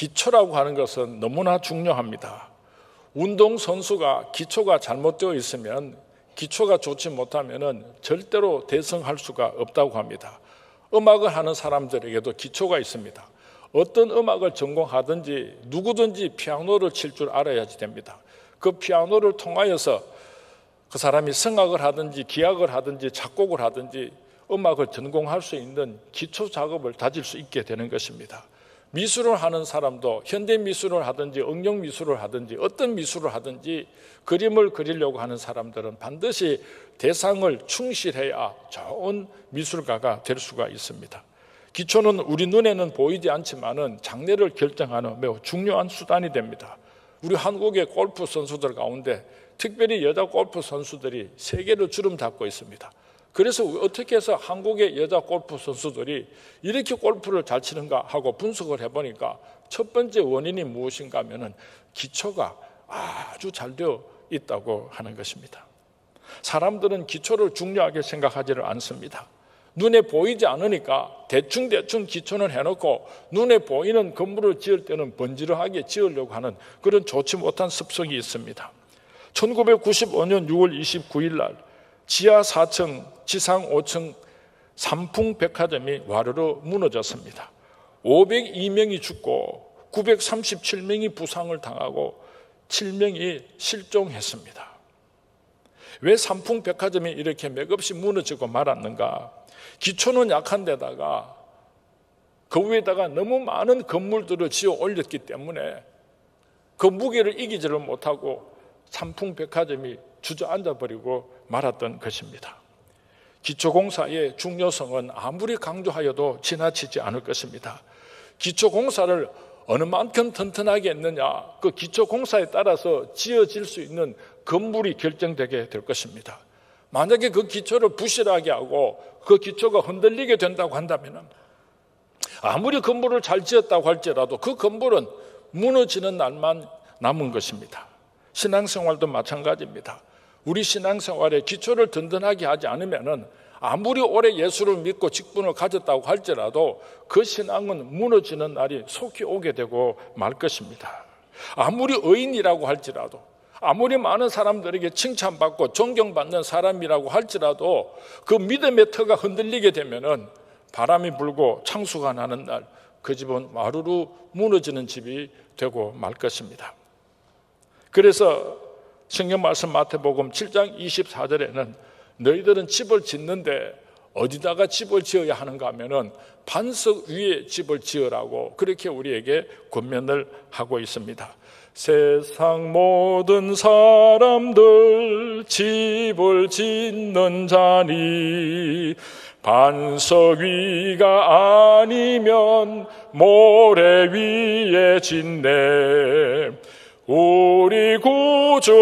기초라고 하는 것은 너무나 중요합니다. 운동선수가 기초가 잘못되어 있으면, 기초가 좋지 못하면 절대로 대성할 수가 없다고 합니다. 음악을 하는 사람들에게도 기초가 있습니다. 어떤 음악을 전공하든지 누구든지 피아노를 칠 줄 알아야지 됩니다. 그 피아노를 통하여서 그 사람이 성악을 하든지 기악을 하든지 작곡을 하든지 음악을 전공할 수 있는 기초 작업을 다질 수 있게 되는 것입니다. 미술을 하는 사람도 현대 미술을 하든지 응용 미술을 하든지 어떤 미술을 하든지 그림을 그리려고 하는 사람들은 반드시 대상을 충실해야 좋은 미술가가 될 수가 있습니다. 기초는 우리 눈에는 보이지 않지만은 장래를 결정하는 매우 중요한 수단이 됩니다. 우리 한국의 골프 선수들 가운데 특별히 여자 골프 선수들이 세계를 주름 잡고 있습니다. 그래서 어떻게 해서 한국의 여자 골프 선수들이 이렇게 골프를 잘 치는가 하고 분석을 해보니까 첫 번째 원인이 무엇인가 하면은 기초가 아주 잘 되어 있다고 하는 것입니다. 사람들은 기초를 중요하게 생각하지를 않습니다. 눈에 보이지 않으니까 대충 기초는 해놓고 눈에 보이는 건물을 지을 때는 번지르하게 지으려고 하는 그런 좋지 못한 습성이 있습니다. 1995년 6월 29일 날 지하 4층, 지상 5층 삼풍백화점이 와르르 무너졌습니다. 502명이 죽고 937명이 부상을 당하고 7명이 실종했습니다. 왜 삼풍백화점이 이렇게 맥없이 무너지고 말았는가? 기초는 약한 데다가 그 위에다가 너무 많은 건물들을 지어 올렸기 때문에 그 무게를 이기지를 못하고 삼풍백화점이 주저앉아 버리고 말았던 것입니다. 기초공사의 중요성은 아무리 강조하여도 지나치지 않을 것입니다. 기초공사를 어느 만큼 튼튼하게 했느냐, 그 기초공사에 따라서 지어질 수 있는 건물이 결정되게 될 것입니다. 만약에 그 기초를 부실하게 하고 그 기초가 흔들리게 된다고 한다면 아무리 건물을 잘 지었다고 할지라도 그 건물은 무너지는 날만 남은 것입니다. 신앙생활도 마찬가지입니다. 우리 신앙생활에 기초를 든든하게 하지 않으면 아무리 오래 예수를 믿고 직분을 가졌다고 할지라도 그 신앙은 무너지는 날이 속히 오게 되고 말 것입니다. 아무리 의인이라고 할지라도, 아무리 많은 사람들에게 칭찬받고 존경받는 사람이라고 할지라도 그 믿음의 터가 흔들리게 되면은 바람이 불고 창수가 나는 날 그 집은 와르르 무너지는 집이 되고 말 것입니다. 그래서 성경 말씀 마태복음 7장 24절에는 너희들은 집을 짓는데 어디다가 집을 지어야 하는가 하면은 반석 위에 집을 지으라고 그렇게 우리에게 권면을 하고 있습니다. 세상 모든 사람들 집을 짓는 자니 반석 위가 아니면 모래 위에 짓네. 우리 구주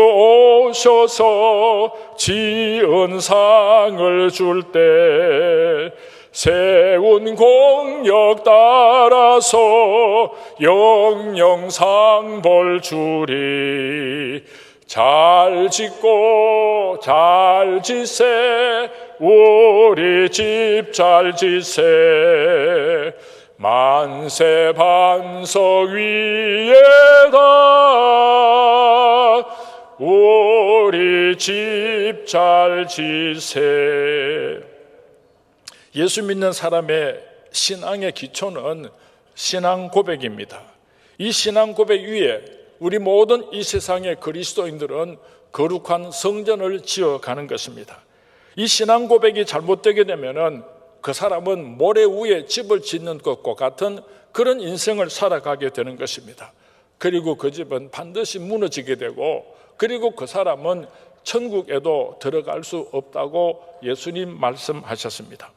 오셔서 지은 상을 줄 때 세운 공역 따라서 영영상 벌 주리. 잘 짓고 잘 지세 우리 집 잘 지세 만세 반석 위에다 우리 집 잘 지세. 예수 믿는 사람의 신앙의 기초는 신앙 고백입니다. 이 신앙 고백 위에 우리 모든 이 세상의 그리스도인들은 거룩한 성전을 지어가는 것입니다. 이 신앙 고백이 잘못되게 되면은 그 사람은 모래 위에 집을 짓는 것과 같은 그런 인생을 살아가게 되는 것입니다. 그리고 그 집은 반드시 무너지게 되고 그리고 그 사람은 천국에도 들어갈 수 없다고 예수님 말씀하셨습니다.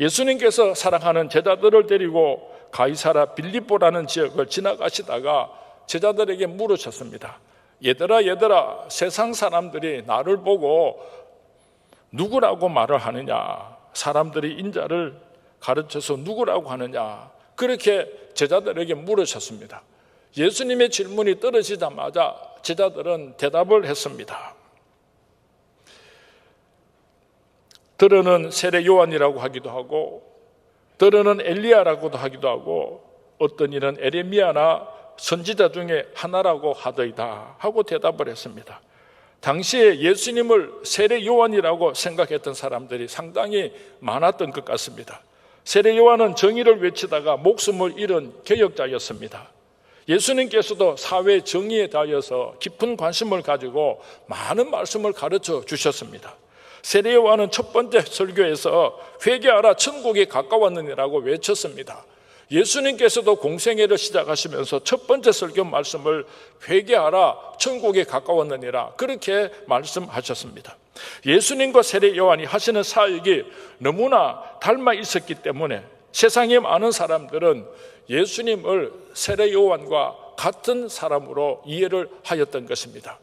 예수님께서 사랑하는 제자들을 데리고 가이사라 빌립보라는 지역을 지나가시다가 제자들에게 물으셨습니다. 얘들아 세상 사람들이 나를 보고 누구라고 말을 하느냐, 사람들이 인자를 가르쳐서 누구라고 하느냐, 그렇게 제자들에게 물으셨습니다. 예수님의 질문이 떨어지자마자 제자들은 대답을 했습니다. 들어는 세례 요한이라고 하기도 하고 들어는 엘리야라고도 하기도 하고 어떤 이는 에레미야나 선지자 중에 하나라고 하더이다 하고 대답을 했습니다. 당시에 예수님을 세례 요한이라고 생각했던 사람들이 상당히 많았던 것 같습니다. 세례 요한은 정의를 외치다가 목숨을 잃은 개혁자였습니다. 예수님께서도 사회 정의에 대하여서 깊은 관심을 가지고 많은 말씀을 가르쳐 주셨습니다. 세례 요한은 첫 번째 설교에서 회개하라 천국이 가까웠느니라고 외쳤습니다. 예수님께서도 공생애를 시작하시면서 첫 번째 설교 말씀을 회개하라 천국이 가까웠느니라 그렇게 말씀하셨습니다. 예수님과 세례 요한이 하시는 사역이 너무나 닮아 있었기 때문에 세상에 많은 사람들은 예수님을 세례 요한과 같은 사람으로 이해를 하였던 것입니다.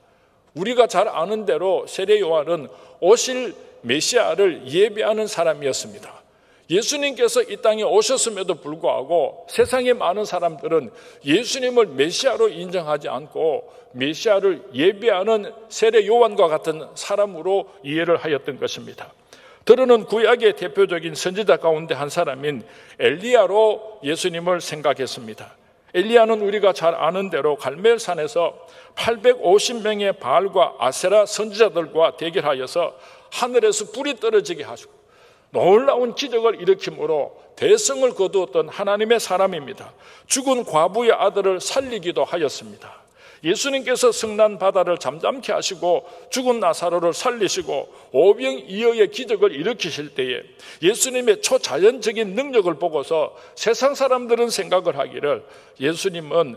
우리가 잘 아는 대로 세례 요한은 오실 메시아를 예비하는 사람이었습니다. 예수님께서 이 땅에 오셨음에도 불구하고 세상에 많은 사람들은 예수님을 메시아로 인정하지 않고 메시아를 예비하는 세례 요한과 같은 사람으로 이해를 하였던 것입니다. 더러는 구약의 대표적인 선지자 가운데 한 사람인 엘리야로 예수님을 생각했습니다. 엘리야는 우리가 잘 아는 대로 갈멜산에서 850명의 바알과 아세라 선지자들과 대결하여서 하늘에서 불이 떨어지게 하시고 놀라운 기적을 일으킴으로 대성을 거두었던 하나님의 사람입니다. 죽은 과부의 아들을 살리기도 하였습니다. 예수님께서 성난 바다를 잠잠케 하시고 죽은 나사로를 살리시고 오병이어의 기적을 일으키실 때에 예수님의 초자연적인 능력을 보고서 세상 사람들은 생각을 하기를 예수님은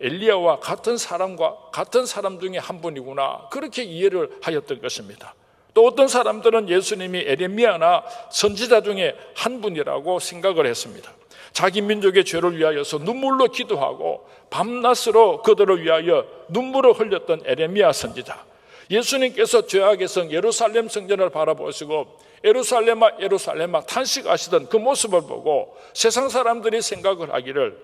엘리야와 같은 사람 중에 한 분이구나 그렇게 이해를 하였던 것입니다. 또 어떤 사람들은 예수님이 에레미야나 선지자 중에 한 분이라고 생각을 했습니다. 자기 민족의 죄를 위하여서 눈물로 기도하고 밤낮으로 그들을 위하여 눈물을 흘렸던 에레미야 선지자. 예수님께서 죄악의 성 예루살렘 성전을 바라보시고 예루살렘아 예루살렘아 탄식하시던 그 모습을 보고 세상 사람들이 생각을 하기를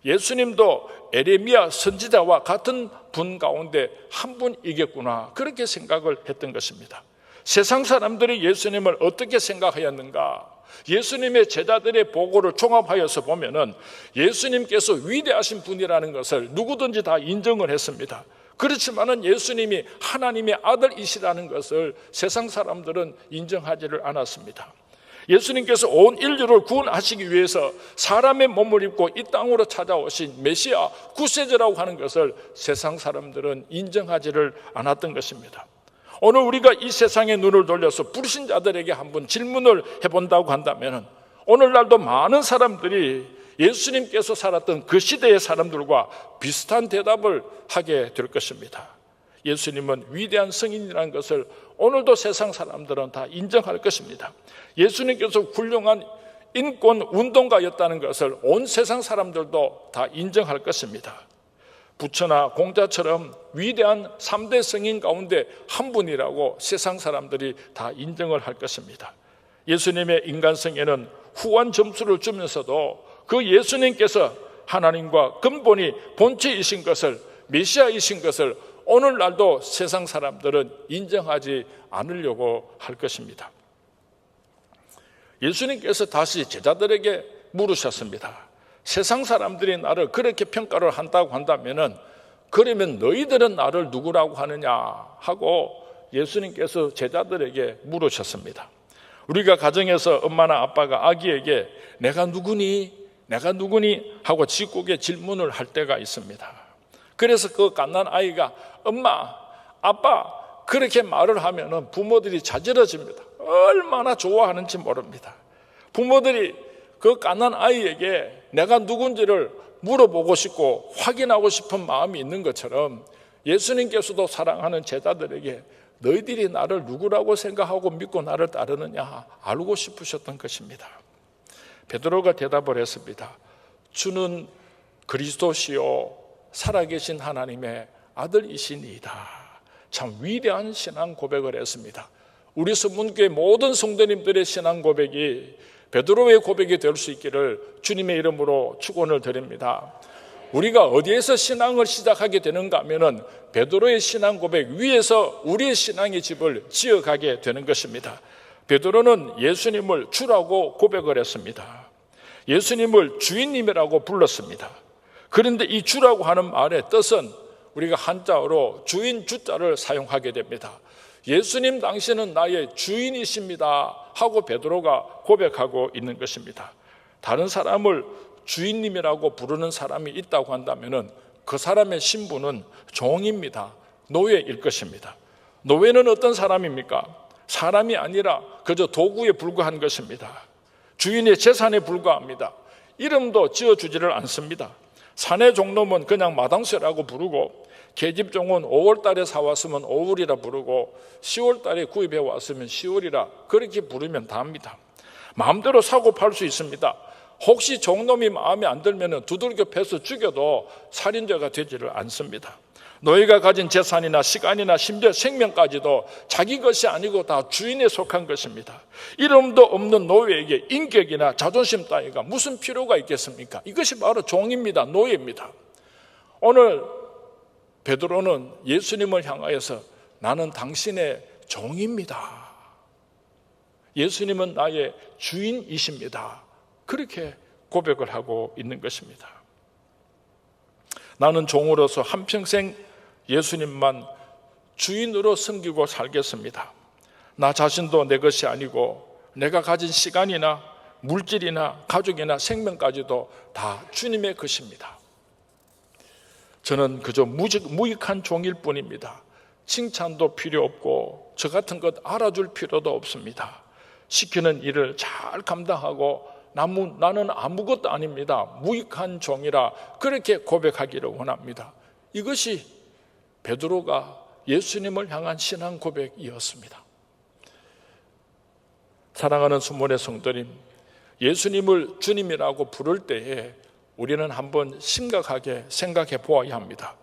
예수님도 에레미야 선지자와 같은 분 가운데 한 분이겠구나 그렇게 생각을 했던 것입니다. 세상 사람들이 예수님을 어떻게 생각하였는가? 예수님의 제자들의 보고를 종합하여서 보면은 예수님께서 위대하신 분이라는 것을 누구든지 다 인정을 했습니다. 그렇지만은 예수님이 하나님의 아들이시라는 것을 세상 사람들은 인정하지를 않았습니다. 예수님께서 온 인류를 구원하시기 위해서 사람의 몸을 입고 이 땅으로 찾아오신 메시아 구세주라고 하는 것을 세상 사람들은 인정하지를 않았던 것입니다. 오늘 우리가 이 세상의 눈을 돌려서 불신자들에게 한번 질문을 해본다고 한다면 오늘날도 많은 사람들이 예수님께서 살았던 그 시대의 사람들과 비슷한 대답을 하게 될 것입니다. 예수님은 위대한 성인이라는 것을 오늘도 세상 사람들은 다 인정할 것입니다. 예수님께서 훌륭한 인권 운동가였다는 것을 온 세상 사람들도 다 인정할 것입니다. 부처나 공자처럼 위대한 3대 성인 가운데 한 분이라고 세상 사람들이 다 인정을 할 것입니다. 예수님의 인간성에는 후한 점수를 주면서도 그 예수님께서 하나님과 근본이 본체이신 것을 메시아이신 것을 오늘날도 세상 사람들은 인정하지 않으려고 할 것입니다. 예수님께서 다시 제자들에게 물으셨습니다. 세상 사람들이 나를 그렇게 평가를 한다고 한다면은 그러면 너희들은 나를 누구라고 하느냐 하고 예수님께서 제자들에게 물으셨습니다. 우리가 가정에서 엄마나 아빠가 아기에게 내가 누구니 하고 짓궂게 질문을 할 때가 있습니다. 그래서 그 갓난 아이가 엄마, 아빠 그렇게 말을 하면은 부모들이 자지러집니다. 얼마나 좋아하는지 모릅니다. 부모들이 그 갓난 아이에게 내가 누군지를 물어보고 싶고 확인하고 싶은 마음이 있는 것처럼 예수님께서도 사랑하는 제자들에게 너희들이 나를 누구라고 생각하고 믿고 나를 따르느냐 알고 싶으셨던 것입니다. 베드로가 대답을 했습니다. 주는 그리스도시요 살아계신 하나님의 아들이시니이다. 참 위대한 신앙 고백을 했습니다. 우리 선문교회 모든 성도님들의 신앙 고백이 베드로의 고백이 될 수 있기를 주님의 이름으로 축원을 드립니다. 우리가 어디에서 신앙을 시작하게 되는가 하면은 베드로의 신앙 고백 위에서 우리의 신앙의 집을 지어가게 되는 것입니다. 베드로는 예수님을 주라고 고백을 했습니다. 예수님을 주인님이라고 불렀습니다. 그런데 이 주라고 하는 말의 뜻은 우리가 한자어로 주인 주자를 사용하게 됩니다. 예수님 당신은 나의 주인이십니다 하고 베드로가 고백하고 있는 것입니다. 다른 사람을 주인님이라고 부르는 사람이 있다고 한다면 그 사람의 신분은 종입니다. 노예일 것입니다. 노예는 어떤 사람입니까? 사람이 아니라 그저 도구에 불과한 것입니다. 주인의 재산에 불과합니다. 이름도 지어주지를 않습니다. 사내 종놈은 그냥 마당쇠라고 부르고, 계집종은 5월 달에 사왔으면 5월이라 부르고, 10월 달에 구입해 왔으면 10월이라 그렇게 부르면 답니다. 마음대로 사고 팔 수 있습니다. 혹시 종놈이 마음에 안 들면 두들겨 패서 죽여도 살인죄가 되지를 않습니다. 노예가 가진 재산이나 시간이나 심지어 생명까지도 자기 것이 아니고 다 주인에 속한 것입니다. 이름도 없는 노예에게 인격이나 자존심 따위가 무슨 필요가 있겠습니까? 이것이 바로 종입니다. 노예입니다. 오늘 베드로는 예수님을 향하여서 나는 당신의 종입니다. 예수님은 나의 주인이십니다. 그렇게 고백을 하고 있는 것입니다. 나는 종으로서 한평생 예수님만 주인으로 섬기고 살겠습니다. 나 자신도 내 것이 아니고 내가 가진 시간이나 물질이나 가족이나 생명까지도 다 주님의 것입니다. 저는 그저 무익한 종일 뿐입니다. 칭찬도 필요 없고 저 같은 것 알아줄 필요도 없습니다. 시키는 일을 잘 감당하고 나는 아무것도 아닙니다. 무익한 종이라 그렇게 고백하기를 원합니다. 이것이 베드로가 예수님을 향한 신앙 고백이었습니다. 사랑하는 수문의 성도님, 예수님을 주님이라고 부를 때에 우리는 한번 심각하게 생각해 보아야 합니다.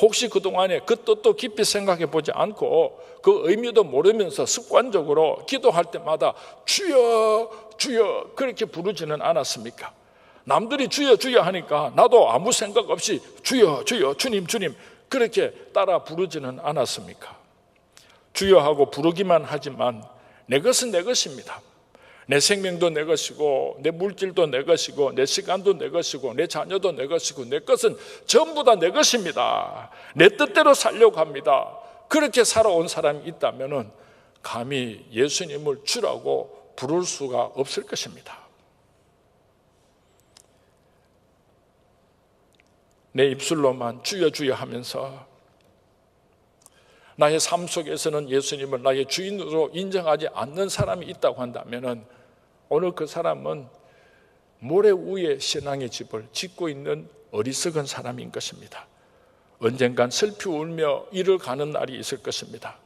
혹시 그동안에 그 뜻도 깊이 생각해 보지 않고 그 의미도 모르면서 습관적으로 기도할 때마다 주여 주여 그렇게 부르지는 않았습니까? 남들이 주여 주여 하니까 나도 아무 생각 없이 주여 주여 주님 주님 그렇게 따라 부르지는 않았습니까? 주여 하고 부르기만 하지만 내 것은 내 것입니다. 내 생명도 내 것이고 내 물질도 내 것이고 내 시간도 내 것이고 내 자녀도 내 것이고 내 것은 전부 다 내 것입니다. 내 뜻대로 살려고 합니다. 그렇게 살아온 사람이 있다면 감히 예수님을 주라고 부를 수가 없을 것입니다. 내 입술로만 주여 주여 하면서 나의 삶 속에서는 예수님을 나의 주인으로 인정하지 않는 사람이 있다고 한다면 오늘 그 사람은 모래 위에 신앙의 집을 짓고 있는 어리석은 사람인 것입니다. 언젠간 슬피 울며 이를 가는 날이 있을 것입니다.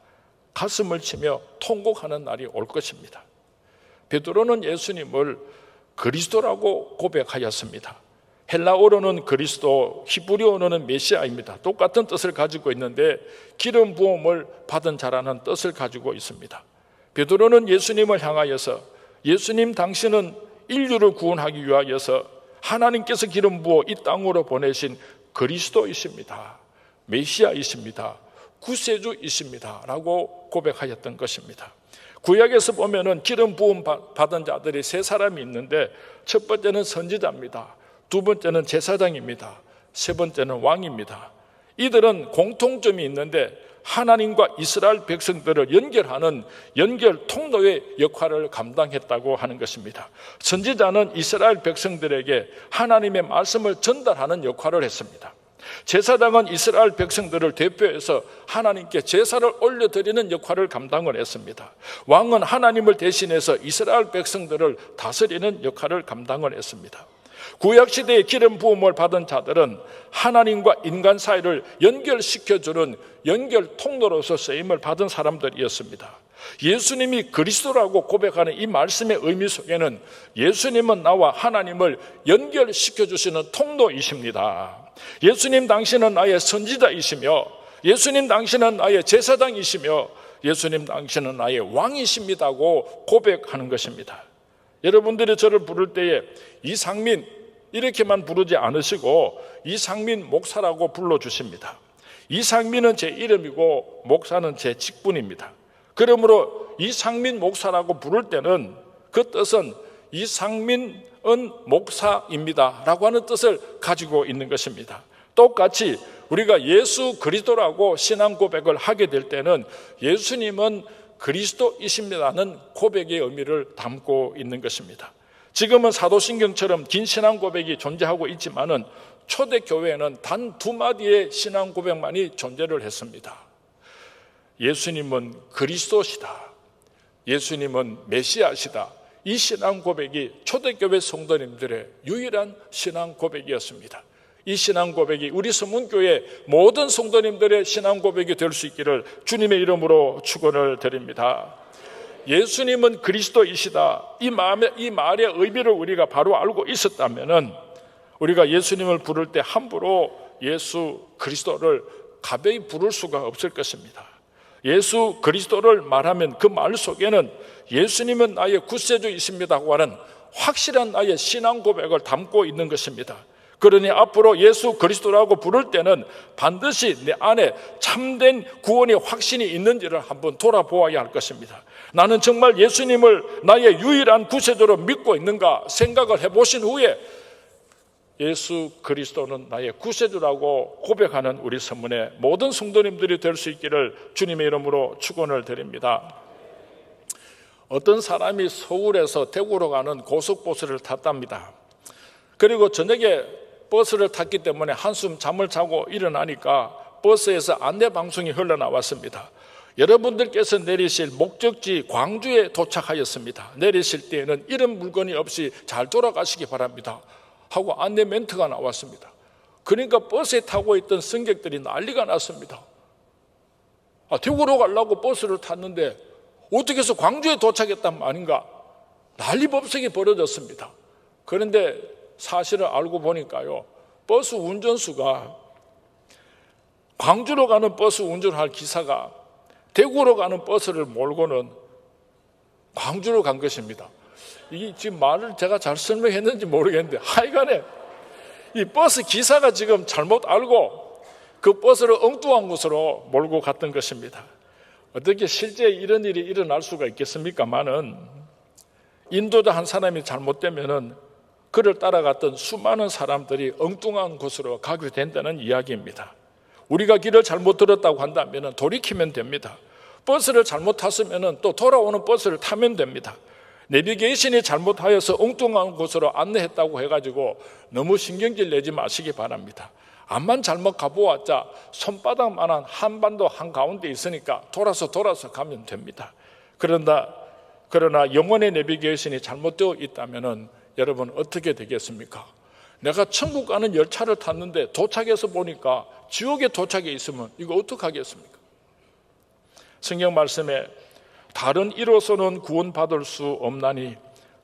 가슴을 치며 통곡하는 날이 올 것입니다. 베드로는 예수님을 그리스도라고 고백하였습니다. 헬라어로는 그리스도, 히브리어로는 메시아입니다. 똑같은 뜻을 가지고 있는데 기름 부음을 받은 자라는 뜻을 가지고 있습니다. 베드로는 예수님을 향하여서 예수님 당신은 인류를 구원하기 위하여서 하나님께서 기름 부어 이 땅으로 보내신 그리스도이십니다. 메시아이십니다. 구세주이십니다. 라고 고백하였던 것입니다. 구약에서 보면은 기름 부음 받은 자들이 세 사람이 있는데 첫 번째는 선지자입니다. 두 번째는 제사장입니다. 세 번째는 왕입니다. 이들은 공통점이 있는데 하나님과 이스라엘 백성들을 연결하는 연결 통로의 역할을 감당했다고 하는 것입니다. 선지자는 이스라엘 백성들에게 하나님의 말씀을 전달하는 역할을 했습니다. 제사장은 이스라엘 백성들을 대표해서 하나님께 제사를 올려드리는 역할을 감당을 했습니다. 왕은 하나님을 대신해서 이스라엘 백성들을 다스리는 역할을 감당을 했습니다. 구약시대의 기름 부음을 받은 자들은 하나님과 인간 사이를 연결시켜주는 연결 통로로서 쓰임을 받은 사람들이었습니다. 예수님이 그리스도라고 고백하는 이 말씀의 의미 속에는 예수님은 나와 하나님을 연결시켜주시는 통로이십니다. 예수님 당신은 나의 선지자이시며 예수님 당신은 나의 제사장이시며 예수님 당신은 나의 왕이십니다고 고백하는 것입니다. 여러분들이 저를 부를 때에 이상민 이렇게만 부르지 않으시고 이상민 목사라고 불러주십니다. 이상민은 제 이름이고 목사는 제 직분입니다. 그러므로 이상민 목사라고 부를 때는 그 뜻은 이상민 목사입니다 라고 하는 뜻을 가지고 있는 것입니다. 똑같이 우리가 예수 그리스도라고 신앙 고백을 하게 될 때는 예수님은 그리스도이십니다는 고백의 의미를 담고 있는 것입니다. 지금은 사도신경처럼 긴 신앙 고백이 존재하고 있지만은 초대교회에는 단 2마디의 신앙 고백만이 존재를 했습니다. 예수님은 그리스도시다, 예수님은 메시아시다. 이 신앙 고백이 초대교회 성도님들의 유일한 신앙 고백이었습니다. 이 신앙 고백이 우리 서문교회 모든 성도님들의 신앙 고백이 될 수 있기를 주님의 이름으로 축원을 드립니다. 예수님은 그리스도이시다, 이 말의 의미를 우리가 바로 알고 있었다면은 우리가 예수님을 부를 때 함부로 예수 그리스도를 가벼이 부를 수가 없을 것입니다. 예수 그리스도를 말하면 그 말 속에는 예수님은 나의 구세주이십니다고 하는 확실한 나의 신앙 고백을 담고 있는 것입니다. 그러니 앞으로 예수 그리스도라고 부를 때는 반드시 내 안에 참된 구원의 확신이 있는지를 한번 돌아보아야 할 것입니다. 나는 정말 예수님을 나의 유일한 구세주로 믿고 있는가 생각을 해보신 후에 예수 그리스도는 나의 구세주라고 고백하는 우리 서문의 모든 성도님들이 될 수 있기를 주님의 이름으로 축원을 드립니다. 어떤 사람이 서울에서 대구로 가는 고속버스를 탔답니다. 그리고 저녁에 버스를 탔기 때문에 한숨 잠을 자고 일어나니까 버스에서 안내방송이 흘러나왔습니다. 여러분들께서 내리실 목적지 광주에 도착하였습니다. 내리실 때에는 이런 물건이 없이 잘 돌아가시기 바랍니다 하고 안내 멘트가 나왔습니다. 그러니까 버스에 타고 있던 승객들이 난리가 났습니다. 대구로 가려고 버스를 탔는데 어떻게 해서 광주에 도착했단 말인가, 난리법석이 벌어졌습니다. 그런데 사실을 알고 보니까요, 버스 운전수가, 광주로 가는 버스 운전할 기사가 대구로 가는 버스를 몰고는 광주로 간 것입니다. 이 지금 말을 제가 잘 설명했는지 모르겠는데 하여간에 이 버스 기사가 지금 잘못 알고 그 버스를 엉뚱한 곳으로 몰고 갔던 것입니다. 어떻게 실제 이런 일이 일어날 수가 있겠습니까마는 인도자 한 사람이 잘못되면은 그를 따라갔던 수많은 사람들이 엉뚱한 곳으로 가게 된다는 이야기입니다. 우리가 길을 잘못 들었다고 한다면 돌이키면 됩니다. 버스를 잘못 탔으면 또 돌아오는 버스를 타면 됩니다. 내비게이션이 잘못하여서 엉뚱한 곳으로 안내했다고 해가지고 너무 신경질 내지 마시기 바랍니다. 암만 잘못 가보았자 손바닥만한 한반도 한가운데 있으니까 돌아서 가면 됩니다. 그러나 영혼의 내비게이션이 잘못되어 있다면 여러분 어떻게 되겠습니까? 내가 천국 가는 열차를 탔는데 도착해서 보니까 지옥에 도착해 있으면 이거 어떡하겠습니까? 성경 말씀에 다른 이로서는 구원받을 수 없나니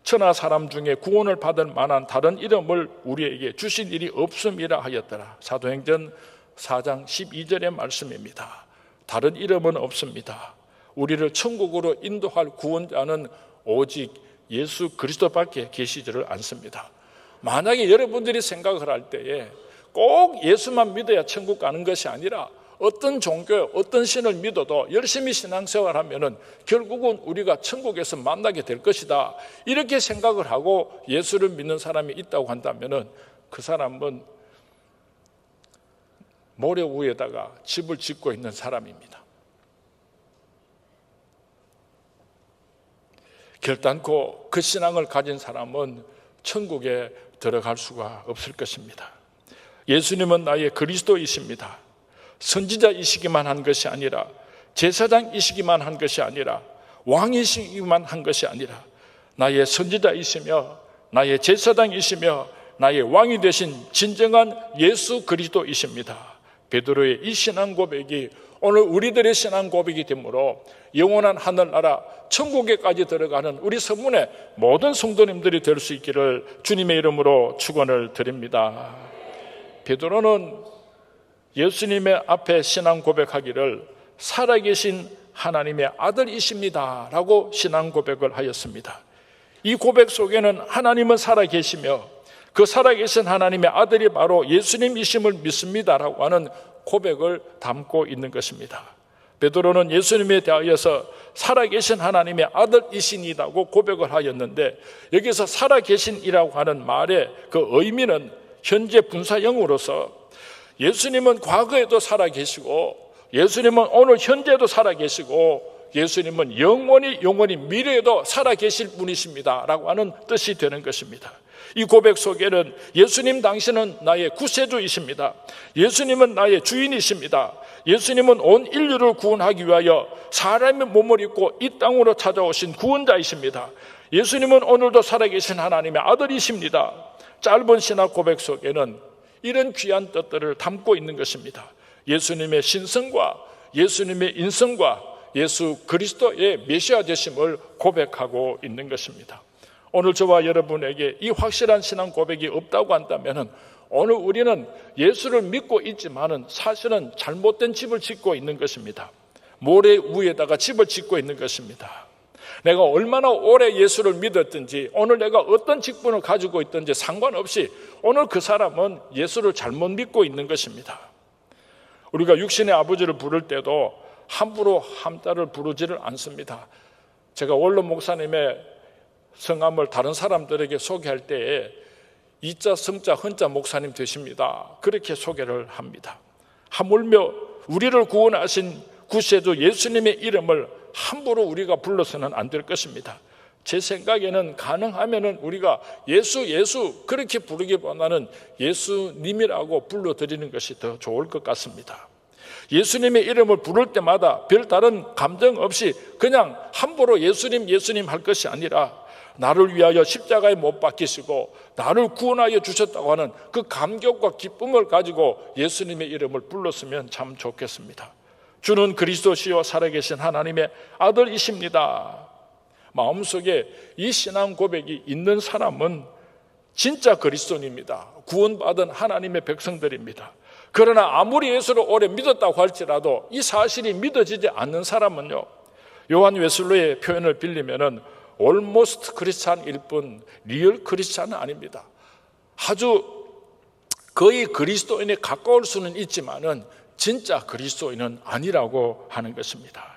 천하 사람 중에 구원을 받을 만한 다른 이름을 우리에게 주신 일이 없음이라 하였더라. 사도행전 4장 12절의 말씀입니다. 다른 이름은 없습니다. 우리를 천국으로 인도할 구원자는 오직 예수 그리스도밖에 계시지를 않습니다. 만약에 여러분들이 생각을 할 때에 꼭 예수만 믿어야 천국 가는 것이 아니라 어떤 종교, 어떤 신을 믿어도 열심히 신앙생활하면은 결국은 우리가 천국에서 만나게 될 것이다, 이렇게 생각을 하고 예수를 믿는 사람이 있다고 한다면은 그 사람은 모래 위에다가 집을 짓고 있는 사람입니다. 결단코 그 신앙을 가진 사람은 천국에 들어갈 수가 없을 것입니다. 예수님은 나의 그리스도이십니다. 선지자이시기만 한 것이 아니라, 제사장이시기만 한 것이 아니라, 왕이시기만 한 것이 아니라 나의 선지자이시며 나의 제사장이시며 나의 왕이 되신 진정한 예수 그리스도이십니다. 베드로의 이 신앙 고백이 오늘 우리들의 신앙 고백이 되므로 영원한 하늘나라 천국에까지 들어가는 우리 서문의 모든 성도님들이 될 수 있기를 주님의 이름으로 축원을 드립니다. 베드로는 예수님의 앞에 신앙 고백하기를 살아계신 하나님의 아들이십니다 라고 신앙 고백을 하였습니다. 이 고백 속에는 하나님은 살아계시며 그 살아계신 하나님의 아들이 바로 예수님이심을 믿습니다라고 하는 고백을 담고 있는 것입니다. 베드로는 예수님에 대하여서 살아계신 하나님의 아들이시니다고 고백을 하였는데, 여기서 살아계신이라고 하는 말의 그 의미는 현재 분사형으로서 예수님은 과거에도 살아계시고, 예수님은 오늘 현재도 살아계시고, 예수님은 영원히 미래에도 살아계실 분이십니다 라고 하는 뜻이 되는 것입니다. 이 고백 속에는 예수님 당신은 나의 구세주이십니다, 예수님은 나의 주인이십니다, 예수님은 온 인류를 구원하기 위하여 사람의 몸을 입고 이 땅으로 찾아오신 구원자이십니다, 예수님은 오늘도 살아계신 하나님의 아들이십니다. 짧은 신학 고백 속에는 이런 귀한 뜻들을 담고 있는 것입니다. 예수님의 신성과 예수님의 인성과 예수 그리스도의 메시아 되심을 고백하고 있는 것입니다. 오늘 저와 여러분에게 이 확실한 신앙 고백이 없다고 한다면 오늘 우리는 예수를 믿고 있지만은 사실은 잘못된 집을 짓고 있는 것입니다. 모래 위에다가 집을 짓고 있는 것입니다. 내가 얼마나 오래 예수를 믿었든지, 오늘 내가 어떤 직분을 가지고 있든지 상관없이 오늘 그 사람은 예수를 잘못 믿고 있는 것입니다. 우리가 육신의 아버지를 부를 때도 함부로 함자를 부르지를 않습니다. 제가 원로 목사님의 성함을 다른 사람들에게 소개할 때에 이자 성자 헌자 목사님 되십니다, 그렇게 소개를 합니다. 하물며 우리를 구원하신 구세주 예수님의 이름을 함부로 우리가 불러서는 안 될 것입니다. 제 생각에는 가능하면은 우리가 예수 그렇게 부르기보다는 예수님이라고 불러드리는 것이 더 좋을 것 같습니다. 예수님의 이름을 부를 때마다 별다른 감정 없이 그냥 함부로 예수님 할 것이 아니라 나를 위하여 십자가에 못 박히시고 나를 구원하여 주셨다고 하는 그 감격과 기쁨을 가지고 예수님의 이름을 불렀으면 참 좋겠습니다. 주는 그리스도시요 살아계신 하나님의 아들이십니다. 마음속에 이 신앙 고백이 있는 사람은 진짜 그리스도인입니다. 구원받은 하나님의 백성들입니다. 그러나 아무리 예수를 오래 믿었다고 할지라도 이 사실이 믿어지지 않는 사람은요, 요한 웨슬리의 표현을 빌리면은 almost 크리스찬일 뿐 리얼 크리스찬은 아닙니다. 아주 거의 그리스도인에 가까울 수는 있지만은 진짜 그리스도인은 아니라고 하는 것입니다.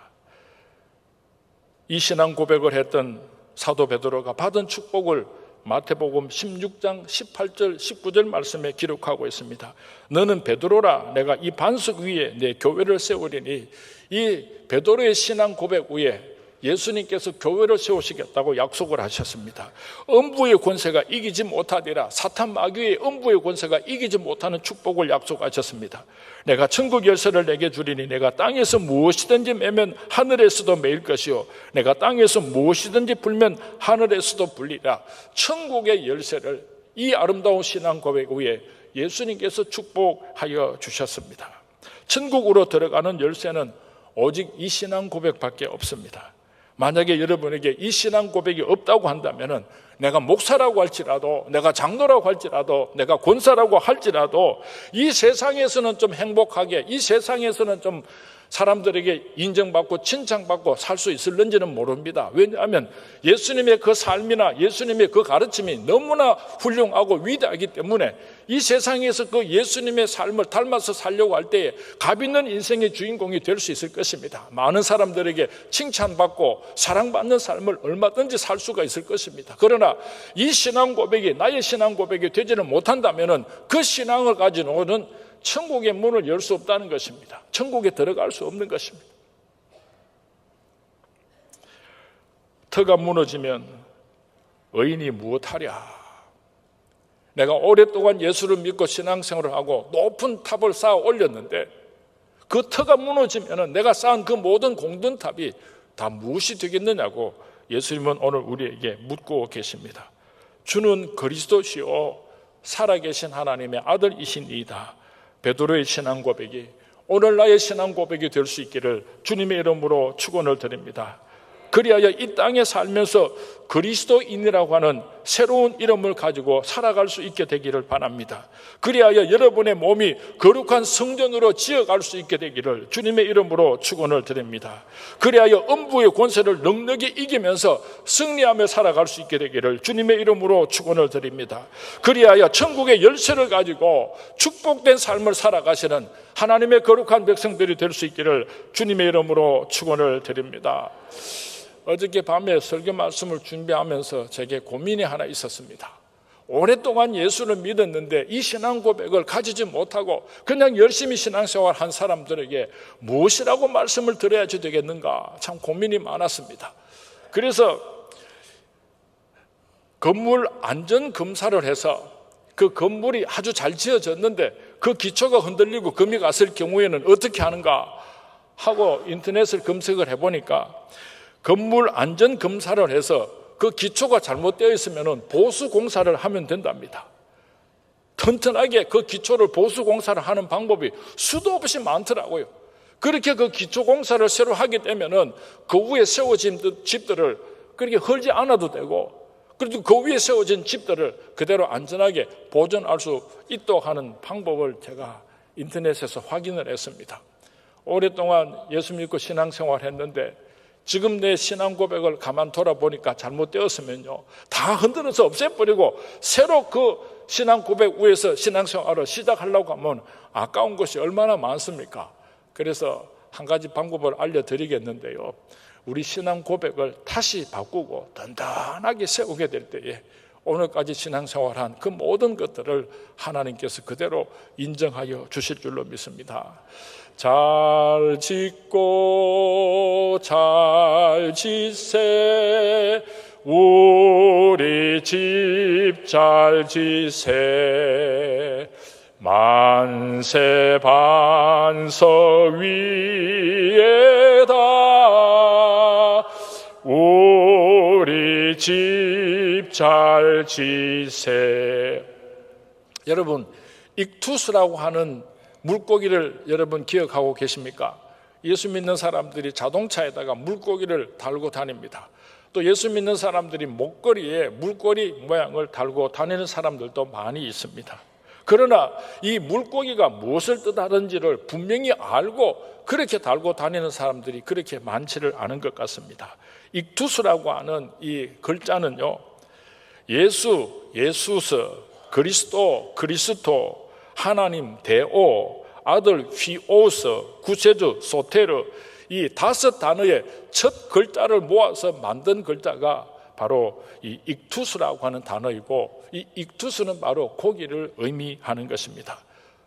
이 신앙 고백을 했던 사도 베드로가 받은 축복을 마태복음 16장 18절 19절 말씀에 기록하고 있습니다. 너는 베드로라, 내가 이 반석 위에 내 교회를 세우리니. 이 베드로의 신앙 고백 위에 예수님께서 교회를 세우시겠다고 약속을 하셨습니다. 음부의 권세가 이기지 못하리라, 사탄 마귀의 음부의 권세가 이기지 못하는 축복을 약속하셨습니다. 내가 천국 열쇠를 내게 주리니 내가 땅에서 무엇이든지 매면 하늘에서도 매일 것이요 내가 땅에서 무엇이든지 불면 하늘에서도 불리라. 천국의 열쇠를 이 아름다운 신앙 고백 위에 예수님께서 축복하여 주셨습니다. 천국으로 들어가는 열쇠는 오직 이 신앙 고백밖에 없습니다. 만약에 여러분에게 이 신앙 고백이 없다고 한다면 내가 목사라고 할지라도, 내가 장로라고 할지라도, 내가 권사라고 할지라도 이 세상에서는 좀 행복하게, 이 세상에서는 좀 사람들에게 인정받고 칭찬받고 살 수 있을는지는 모릅니다. 왜냐하면 예수님의 그 삶이나 예수님의 그 가르침이 너무나 훌륭하고 위대하기 때문에 이 세상에서 그 예수님의 삶을 닮아서 살려고 할 때에 값 있는 인생의 주인공이 될 수 있을 것입니다. 많은 사람들에게 칭찬받고 사랑받는 삶을 얼마든지 살 수가 있을 것입니다. 그러나 이 신앙 고백이 나의 신앙 고백이 되지는 못한다면 그 신앙을 가지고는 천국의 문을 열 수 없다는 것입니다. 천국에 들어갈 수 없는 것입니다. 터가 무너지면 의인이 무엇하랴. 내가 오랫동안 예수를 믿고 신앙생활을 하고 높은 탑을 쌓아 올렸는데 그 터가 무너지면 내가 쌓은 그 모든 공든탑이 다 무엇이 되겠느냐고 예수님은 오늘 우리에게 묻고 계십니다. 주는 그리스도시요 살아계신 하나님의 아들이시니이다. 베드로의 신앙 고백이 오늘 나의 신앙 고백이 될 수 있기를 주님의 이름으로 축원을 드립니다. 그리하여 이 땅에 살면서 그리스도인이라고 하는 새로운 이름을 가지고 살아갈 수 있게 되기를 바랍니다. 그리하여 여러분의 몸이 거룩한 성전으로 지어갈 수 있게 되기를 주님의 이름으로 축원을 드립니다. 그리하여 음부의 권세를 넉넉히 이기면서 승리하며 살아갈 수 있게 되기를 주님의 이름으로 축원을 드립니다. 그리하여 천국의 열쇠를 가지고 축복된 삶을 살아가시는 하나님의 거룩한 백성들이 될 수 있기를 주님의 이름으로 축원을 드립니다. 어저께 밤에 설교 말씀을 준비하면서 제게 고민이 하나 있었습니다. 오랫동안 예수를 믿었는데 이 신앙 고백을 가지지 못하고 그냥 열심히 신앙생활 한 사람들에게 무엇이라고 말씀을 드려야지 되겠는가, 참 고민이 많았습니다. 그래서 건물 안전 검사를 해서 그 건물이 아주 잘 지어졌는데 그 기초가 흔들리고 금이 갔을 경우에는 어떻게 하는가 하고 인터넷을 검색을 해보니까 건물 안전 검사를 해서 그 기초가 잘못되어 있으면 보수 공사를 하면 된답니다. 튼튼하게 그 기초를 보수 공사를 하는 방법이 수도 없이 많더라고요. 그렇게 그 기초 공사를 새로 하게 되면은 그 위에 세워진 집들을 그렇게 헐지 않아도 되고, 그래도 그 위에 세워진 집들을 그대로 안전하게 보존할 수 있도록 하는 방법을 제가 인터넷에서 확인을 했습니다. 오랫동안 예수 믿고 신앙생활 했는데 지금 내 신앙 고백을 가만 돌아보니까 잘못되었으면요, 다 흔들어서 없애버리고 새로 그 신앙 고백 위에서 신앙생활을 시작하려고 하면 아까운 것이 얼마나 많습니까? 그래서 한 가지 방법을 알려드리겠는데요, 우리 신앙 고백을 다시 바꾸고 단단하게 세우게 될 때에 오늘까지 신앙생활한 그 모든 것들을 하나님께서 그대로 인정하여 주실 줄로 믿습니다. 잘 짓고 잘 지세, 우리 집 잘 지세, 만세 반석 위에다 우리 집 잘 지세. 여러분, 익투스라고 하는 물고기를 여러분 기억하고 계십니까? 예수 믿는 사람들이 자동차에다가 물고기를 달고 다닙니다. 또 예수 믿는 사람들이 목걸이에 물고기 모양을 달고 다니는 사람들도 많이 있습니다. 그러나 이 물고기가 무엇을 뜻하는지를 분명히 알고 그렇게 달고 다니는 사람들이 그렇게 많지를 않은 것 같습니다. 익투스라고 하는 이 글자는요, 예수, 예수서, 그리스도, 그리스도, 하나님, 데오, 아들, 휘오스, 구세주, 소테르, 이 5 단어의 첫 글자를 모아서 만든 글자가 바로 이 익투스라고 하는 단어이고, 이 익투스는 바로 고기를 의미하는 것입니다.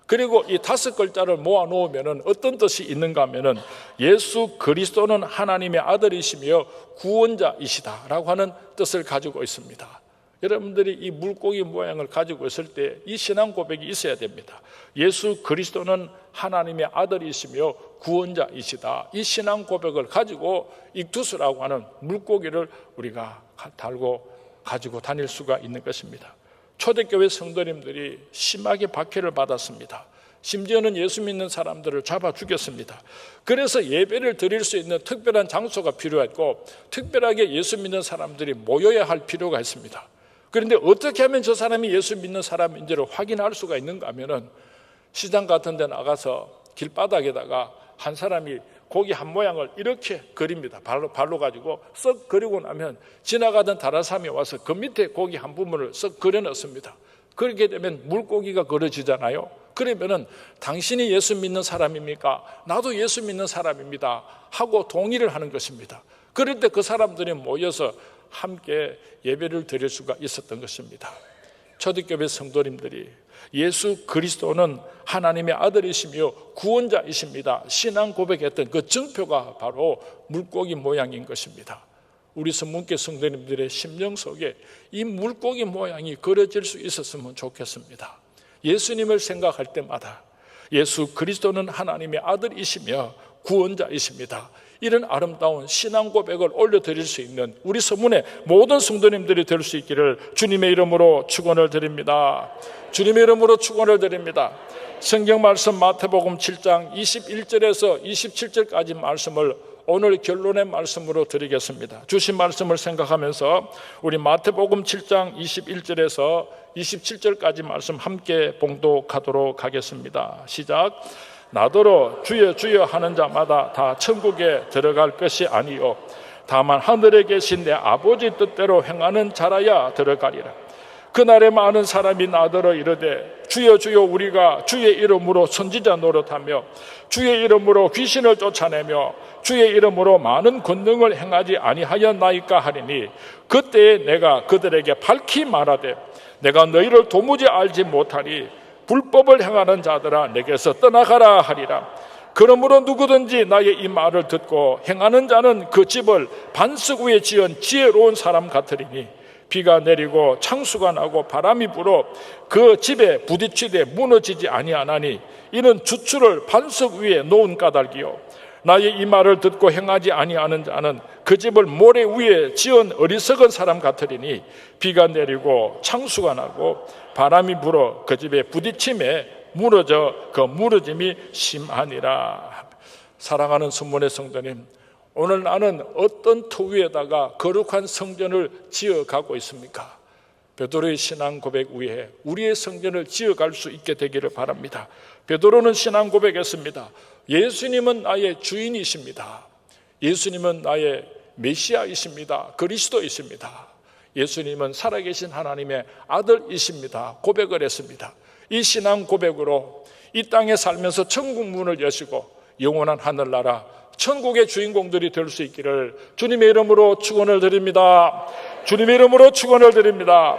그리고 이 5 글자를 모아 놓으면 어떤 뜻이 있는가 하면은 예수 그리스도는 하나님의 아들이시며 구원자이시다 라고 하는 뜻을 가지고 있습니다. 여러분들이 이 물고기 모양을 가지고 있을 때 이 신앙 고백이 있어야 됩니다. 예수 그리스도는 하나님의 아들이시며 구원자이시다. 이 신앙 고백을 가지고 익투스라고 하는 물고기를 우리가 달고 가지고 다닐 수가 있는 것입니다. 초대교회 성도님들이 심하게 박해를 받았습니다. 심지어는 예수 믿는 사람들을 잡아 죽였습니다. 그래서 예배를 드릴 수 있는 특별한 장소가 필요했고, 특별하게 예수 믿는 사람들이 모여야 할 필요가 있습니다. 그런데 어떻게 하면 저 사람이 예수 믿는 사람인지를 확인할 수가 있는가 하면은 시장 같은 데 나가서 길바닥에다가 한 사람이 고기 한 모양을 이렇게 그립니다. 발로 가지고 썩 그리고 나면 지나가던 다른 사람이 와서 그 밑에 고기 한 부분을 썩 그려 넣습니다. 그렇게 되면 물고기가 그려지잖아요. 그러면은 당신이 예수 믿는 사람입니까? 나도 예수 믿는 사람입니다 하고 동의를 하는 것입니다. 그럴 때 그 사람들이 모여서 함께 예배를 드릴 수가 있었던 것입니다. 초대교회 성도님들이 예수 그리스도는 하나님의 아들이시며 구원자이십니다 신앙 고백했던 그 증표가 바로 물고기 모양인 것입니다. 우리 선문계 성도님들의 심령 속에 이 물고기 모양이 그려질 수 있었으면 좋겠습니다. 예수님을 생각할 때마다 예수 그리스도는 하나님의 아들이시며 구원자이십니다, 이런 아름다운 신앙 고백을 올려드릴 수 있는 우리 서문의 모든 성도님들이 될 수 있기를 주님의 이름으로 축원을 드립니다. 주님의 이름으로 축원을 드립니다. 성경 말씀 마태복음 7장 21절에서 27절까지 말씀을 오늘 결론의 말씀으로 드리겠습니다. 주신 말씀을 생각하면서 우리 마태복음 7장 21절에서 27절까지 말씀 함께 봉독하도록 하겠습니다. 시작. 나더러 주여 주여 하는 자마다 다 천국에 들어갈 것이 아니요 다만 하늘에 계신 내 아버지 뜻대로 행하는 자라야 들어가리라. 그날에 많은 사람이 나더러 이르되 주여 주여 우리가 주의 이름으로 선지자 노릇하며 주의 이름으로 귀신을 쫓아내며 주의 이름으로 많은 권능을 행하지 아니하였나이까 하리니 그때에 내가 그들에게 밝히 말하되 내가 너희를 도무지 알지 못하니 불법을 행하는 자들아 내게서 떠나가라 하리라. 그러므로 누구든지 나의 이 말을 듣고 행하는 자는 그 집을 반석 위에 지은 지혜로운 사람 같으리니 비가 내리고 창수가 나고 바람이 불어 그 집에 부딪히되 무너지지 아니하나니 이는 주추를 반석 위에 놓은 까닭이요 나의 이 말을 듣고 행하지 아니하는 자는 그 집을 모래 위에 지은 어리석은 사람 같으리니 비가 내리고 창수가 나고 바람이 불어 그 집에 부딪힘에 무너져 그 무너짐이 심하니라. 사랑하는 순문의 성도님, 오늘 나는 어떤 터 위에다가 거룩한 성전을 지어가고 있습니까? 베드로의 신앙 고백 위에 우리의 성전을 지어갈 수 있게 되기를 바랍니다. 베드로는 신앙 고백했습니다. 예수님은 나의 주인이십니다. 예수님은 나의 메시아이십니다. 그리스도이십니다. 예수님은 살아계신 하나님의 아들이십니다. 고백을 했습니다. 이 신앙 고백으로 이 땅에 살면서 천국 문을 여시고 영원한 하늘나라 천국의 주인공들이 될 수 있기를 주님의 이름으로 축원을 드립니다. 주님의 이름으로 축원을 드립니다.